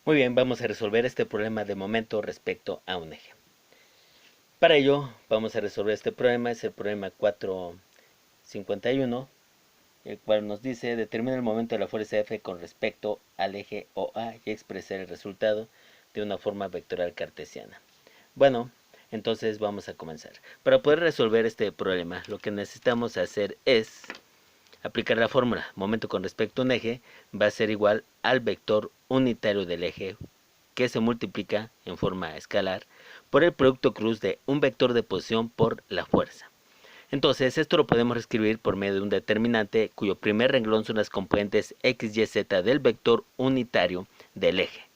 Muy bien, vamos a resolver este problema de momento respecto a un eje. Para ello, vamos a resolver este problema, es el problema 451, el cual nos dice, determina el momento de la fuerza F con respecto al eje OA y expresar el resultado de una forma vectorial cartesiana. Bueno, entonces vamos a comenzar. Para poder resolver este problema, lo que necesitamos hacer es aplicar la fórmula. Momento con respecto a un eje va a ser igual al vector unitario del eje, que se multiplica en forma escalar por el producto cruz de un vector de posición por la fuerza. Entonces, esto lo podemos escribir por medio de un determinante cuyo primer renglón son las componentes x, y, z del vector unitario del eje.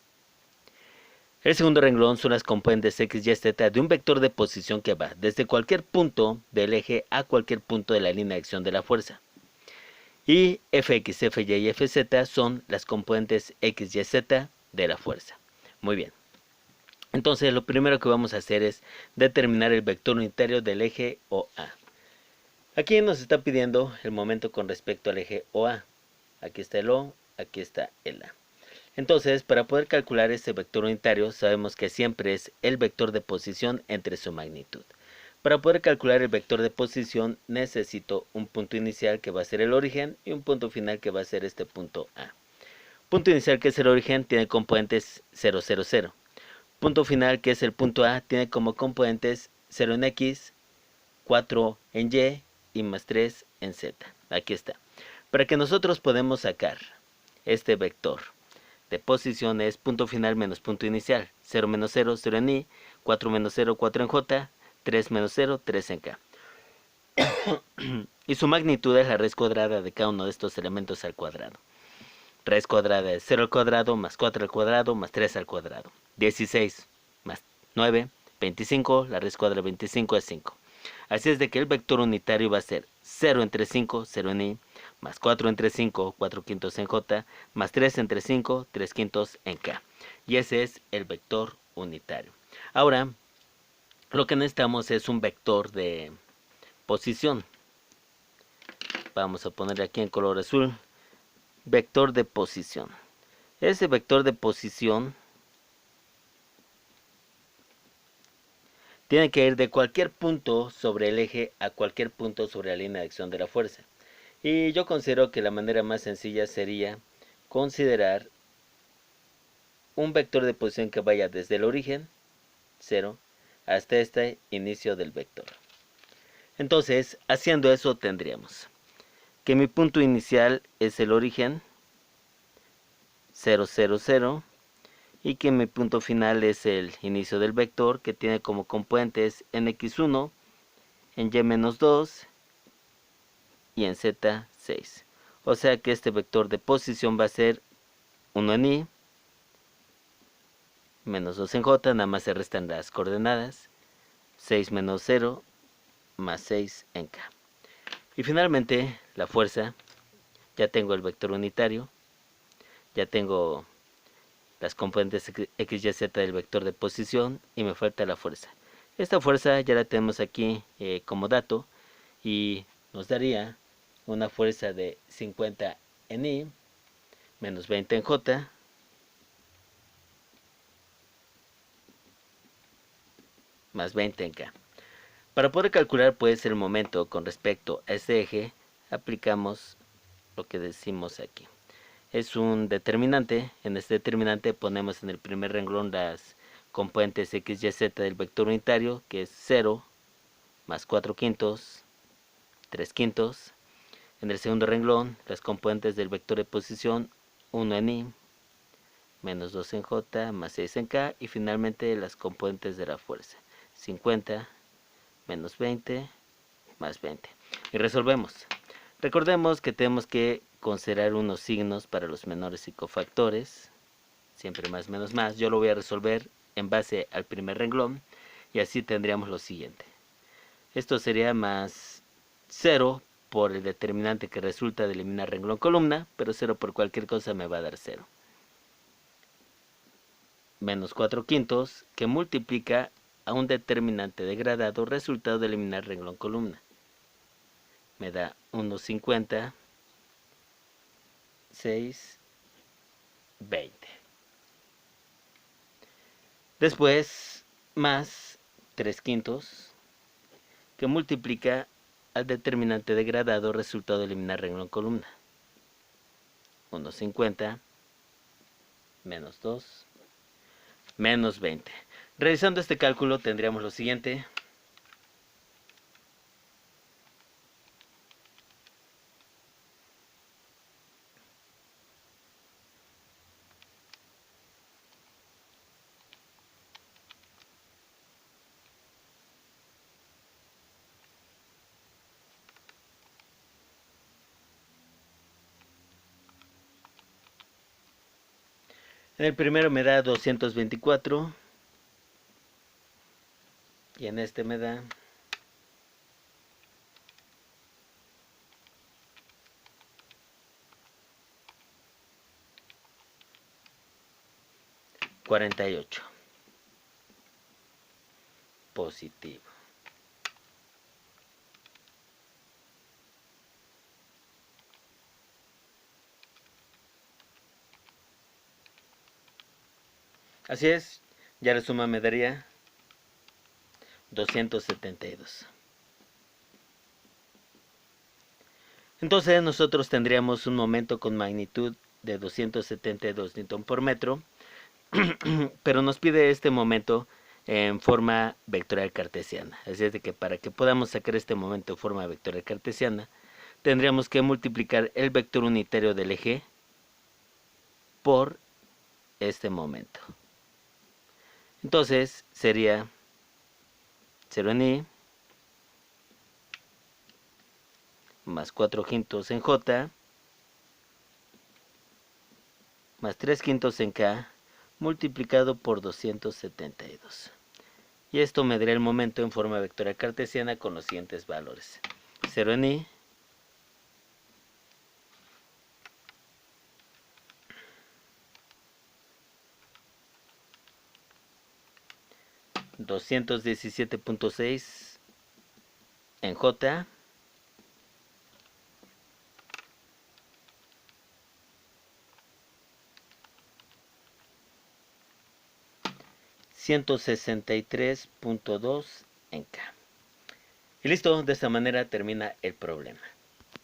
El segundo renglón son las componentes x, y, z de un vector de posición que va desde cualquier punto del eje a cualquier punto de la línea de acción de la fuerza. Y fx, fy y fz son las componentes x, y, z de la fuerza. Muy bien. Entonces, lo primero que vamos a hacer es determinar el vector unitario del eje OA. Aquí nos está pidiendo el momento con respecto al eje OA. Aquí está el O, aquí está el A. Entonces, para poder calcular este vector unitario, sabemos que siempre es el vector de posición entre su magnitud. Para poder calcular el vector de posición, necesito un punto inicial que va a ser el origen y un punto final que va a ser este punto A. Punto inicial, que es el origen, tiene componentes 0, 0, 0. Punto final, que es el punto A, tiene como componentes 0 en X, 4 en Y y más 3 en Z. Aquí está. Para que nosotros podamos sacar este vector de posición es punto final menos punto inicial. 0 menos 0, 0 en Y, 4 menos 0, 4 en J, 3 menos 0, 3 en K. Y su magnitud es la raíz cuadrada de cada uno de estos elementos al cuadrado. Raíz cuadrada es 0 al cuadrado más 4 al cuadrado más 3 al cuadrado. 16 más 9, 25, la raíz cuadrada de 25 es 5. Así es de que el vector unitario va a ser 0 entre 5, 0 en Y, más 4 entre 5, 4 quintos en J, más 3 entre 5, 3 quintos en K. Y ese es el vector unitario. Ahora, lo que necesitamos es un vector de posición. Vamos a poner aquí en color azul, vector de posición. Ese vector de posición tiene que ir de cualquier punto sobre el eje a cualquier punto sobre la línea de acción de la fuerza. Y yo considero que la manera más sencilla sería considerar un vector de posición que vaya desde el origen, 0, hasta este inicio del vector. Entonces, haciendo eso tendríamos que mi punto inicial es el origen, 0, 0, 0, y que mi punto final es el inicio del vector, que tiene como componentes en x1, en y-2 y en z6. O sea que este vector de posición va a ser 1 en Y, menos 2 en J, nada más se restan las coordenadas, 6 menos 0, más 6 en K. Y finalmente, la fuerza, ya tengo el vector unitario, ya tengo las componentes x, y, z del vector de posición y me falta la fuerza. Esta fuerza ya la tenemos aquí como dato y nos daría una fuerza de 50 en Y, menos 20 en J, más 20 en K. Para poder calcular pues el momento con respecto a este eje, aplicamos lo que decimos aquí. Es un determinante. En este determinante ponemos en el primer renglón las componentes x, y, z del vector unitario, que es 0 más 4 quintos, 3 quintos. En el segundo renglón, las componentes del vector de posición, 1 en Y, menos 2 en J, más 6 en K. Y finalmente las componentes de la fuerza, 50 menos 20 más 20. Y resolvemos. Recordemos que tenemos que considerar unos signos para los menores y cofactores. Siempre más menos más. Yo lo voy a resolver en base al primer renglón. Y así tendríamos lo siguiente. Esto sería más 0 por el determinante que resulta de eliminar renglón columna. Pero 0 por cualquier cosa me va a dar 0. Menos 4 quintos, que multiplica a un determinante degradado resultado de eliminar renglón columna. Me da 1,50, 6, 20. Después, más 3/5 que multiplica al determinante degradado resultado de eliminar renglón columna. 1,50 menos 2 menos 20. Realizando este cálculo tendríamos lo siguiente. En el primero me da 224 y en este me da 48. Positivo. Así es, ya la suma me daría 272. Entonces nosotros tendríamos un momento con magnitud de 272 Newton por metro, pero nos pide este momento en forma vectorial cartesiana. Así es de que para que podamos sacar este momento en forma vectorial cartesiana, tendríamos que multiplicar el vector unitario del eje por este momento. Entonces sería 0 en I más 4/5 en J más 3/5 en K multiplicado por 272. Y esto me dará el momento en forma vectorial cartesiana con los siguientes valores. 0 en I $217.6 en J $163.2 en K. Y listo, de esta manera termina el problema.